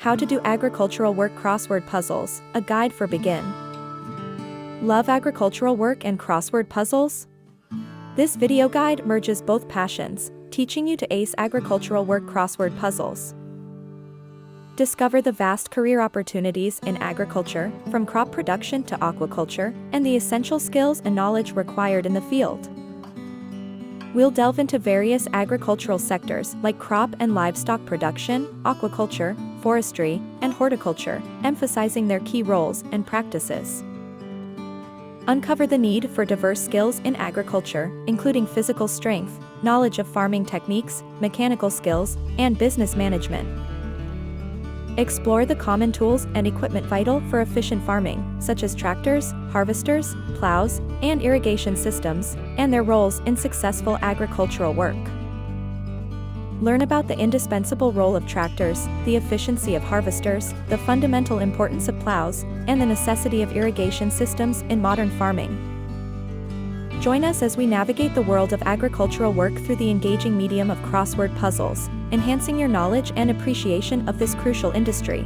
How to do agricultural work crossword puzzles, a guide for begin. Love agricultural work and crossword puzzles? This video guide merges both passions, teaching you to ace agricultural work crossword puzzles. Discover the vast career opportunities in agriculture, from crop production to aquaculture, and the essential skills and knowledge required in the field. We'll delve into various agricultural sectors like crop and livestock production, aquaculture, forestry, and horticulture, emphasizing their key roles and practices. Uncover the need for diverse skills in agriculture, including physical strength, knowledge of farming techniques, mechanical skills, and business management. Explore the common tools and equipment vital for efficient farming, such as tractors, harvesters, plows, and irrigation systems, and their roles in successful agricultural work. Learn about the indispensable role of tractors, the efficiency of harvesters, the fundamental importance of plows, and the necessity of irrigation systems in modern farming. Join us as we navigate the world of agricultural work through the engaging medium of crossword puzzles, enhancing your knowledge and appreciation of this crucial industry.